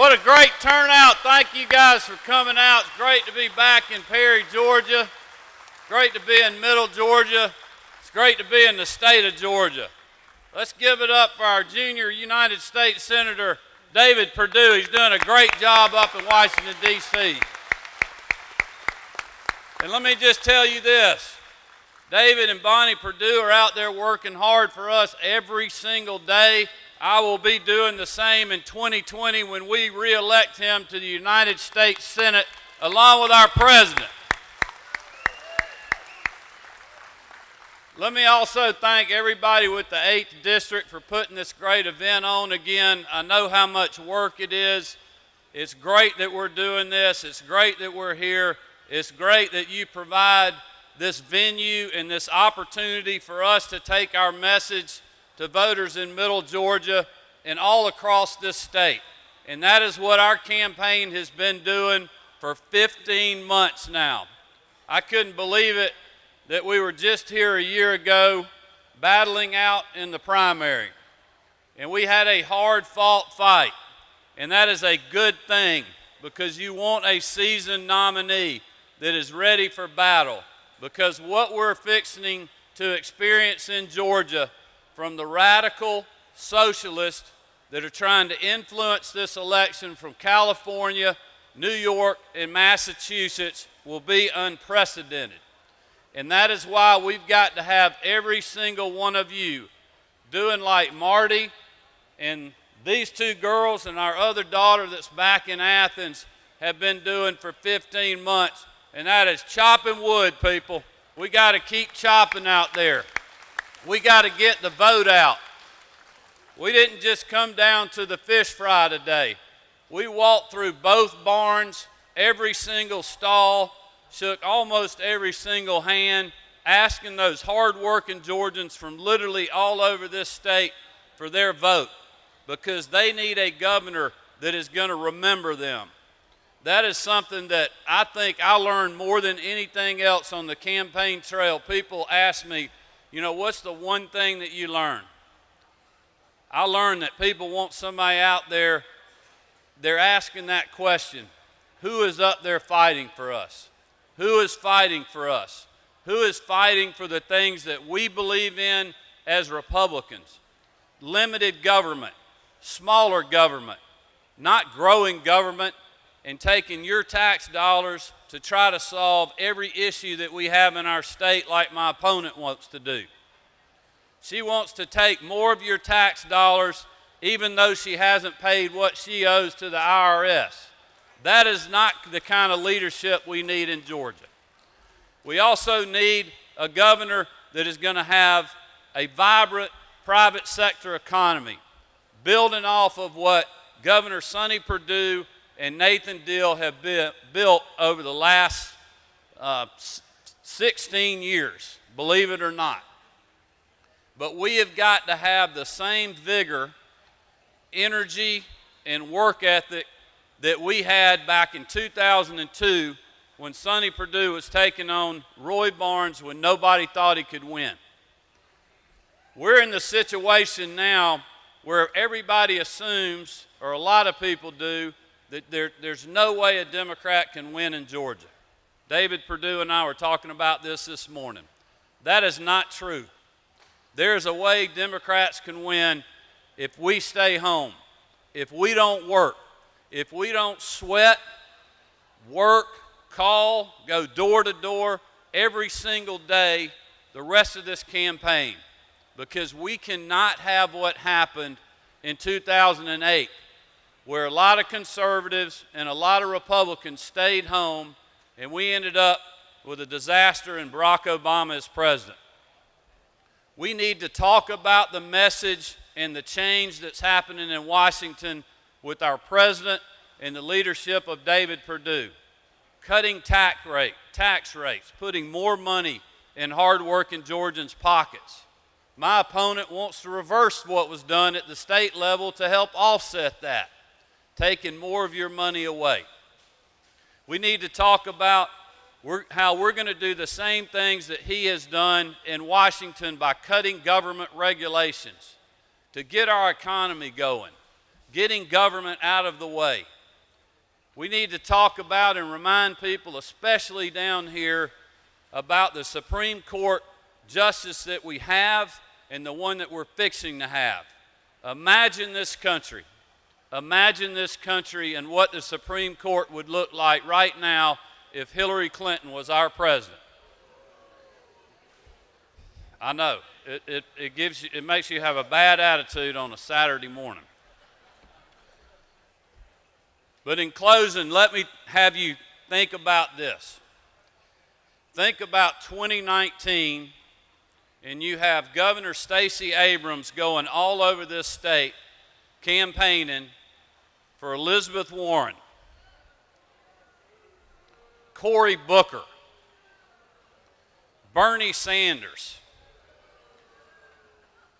What a great turnout. Thank you guys for coming out. It's great to be back in Perry, Georgia. Great to be in Middle Georgia. It's great to be in the state of Georgia. Let's give it up for our junior United States Senator, David Perdue. He's doing a great job up in Washington, D.C. And let me just tell you this. David and Bonnie Perdue are out there working hard for us every single day. I will be doing the same in 2020 when we re-elect him to the United States Senate along with our president. Let me also thank everybody with the 8th District for putting this great event on again. I know how much work it is. It's great that we're doing this. It's great that we're here. It's great that you provide this venue and this opportunity for us to take our message to voters in Middle Georgia and all across this state. And that is what our campaign has been doing for 15 months now. I couldn't believe it that we were just here a year ago battling out in the primary. And we had a hard-fought fight. And that is a good thing because you want a seasoned nominee that is ready for battle. Because what we're fixing to experience in Georgia from the radical socialists that are trying to influence this election from California, New York, and Massachusetts will be unprecedented. And that is why we've got to have every single one of you doing like Marty and these two girls and our other daughter that's back in Athens have been doing for 15 months, and that is chopping wood, people. We got to keep chopping out there. We got to get the vote out. We didn't just come down to the fish fry today. We walked through both barns, every single stall, shook almost every single hand, asking those hard-working Georgians from literally all over this state for their vote because they need a governor that is going to remember them. That is something that I think I learned more than anything else on the campaign trail. People ask me, you know, what's the one thing that you learn? I learned that people want somebody out there, they're asking that question, who is up there fighting for us? Who is fighting for us? Who is fighting for the things that we believe in as Republicans? Limited government, smaller government, not growing government, and taking your tax dollars to try to solve every issue that we have in our state like my opponent wants to do. She wants to take more of your tax dollars even though she hasn't paid what she owes to the IRS. That is not the kind of leadership we need in Georgia. We also need a governor that is going to have a vibrant private sector economy, building off of what Governor Sonny Perdue and Nathan Deal have built over the last 16 years, believe it or not. But we have got to have the same vigor, energy, and work ethic that we had back in 2002 when Sonny Perdue was taking on Roy Barnes when nobody thought he could win. We're in the situation now where everybody assumes, or a lot of people do, that there's no way a Democrat can win in Georgia. David Perdue and I were talking about this morning. That is not true. There's a way Democrats can win if we stay home, if we don't work, if we don't sweat, work, call, go door to door every single day the rest of this campaign, because we cannot have what happened in 2008, where a lot of conservatives and a lot of Republicans stayed home, and we ended up with a disaster and Barack Obama as president. We need to talk about the message and the change that's happening in Washington with our president and the leadership of David Perdue. Cutting tax rates, putting more money in hard-working Georgians' pockets. My opponent wants to reverse what was done at the state level to help offset that, taking more of your money away. We need to talk about how we're going to do the same things that he has done in Washington by cutting government regulations to get our economy going, getting government out of the way. We need to talk about and remind people, especially down here, about the Supreme Court justice that we have and the one that we're fixing to have. Imagine this country. Imagine this country and what the Supreme Court would look like right now if Hillary Clinton was our president. I know, it makes you have a bad attitude on a Saturday morning. But in closing, let me have you think about this. Think about 2019, and you have Governor Stacey Abrams going all over this state campaigning for Elizabeth Warren, Cory Booker, Bernie Sanders,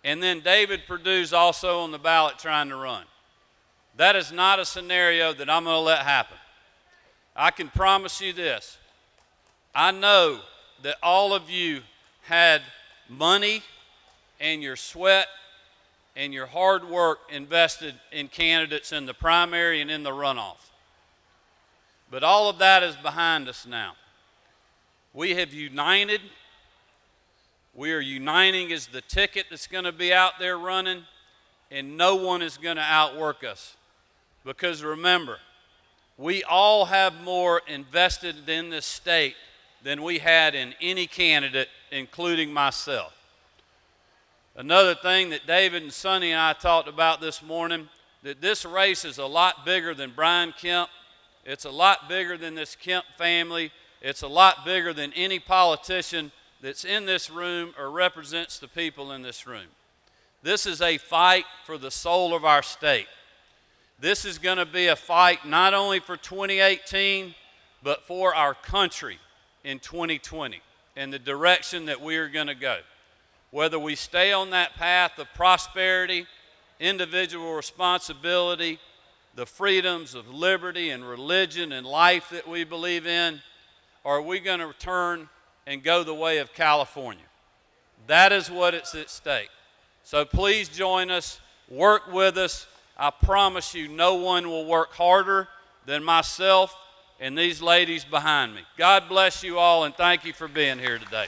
and then David Perdue's also on the ballot trying to run. That is not a scenario that I'm going to let happen. I can promise you this. I know that all of you had money and your sweat and your hard work invested in candidates in the primary and in the runoff. But all of that is behind us now. We have united. We are uniting as the ticket that's going to be out there running, and no one is going to outwork us. Because remember, we all have more invested in this state than we had in any candidate, including myself. Another thing that David and Sonny and I talked about this morning, that this race is a lot bigger than Brian Kemp. It's a lot bigger than this Kemp family. It's a lot bigger than any politician that's in this room or represents the people in this room. This is a fight for the soul of our state. This is going to be a fight not only for 2018, but for our country in 2020 and the direction that we are going to go. Whether we stay on that path of prosperity, individual responsibility, the freedoms of liberty and religion and life that we believe in, or are we going to return and go the way of California? That is what is at stake. So please join us, work with us. I promise you no one will work harder than myself and these ladies behind me. God bless you all, and thank you for being here today.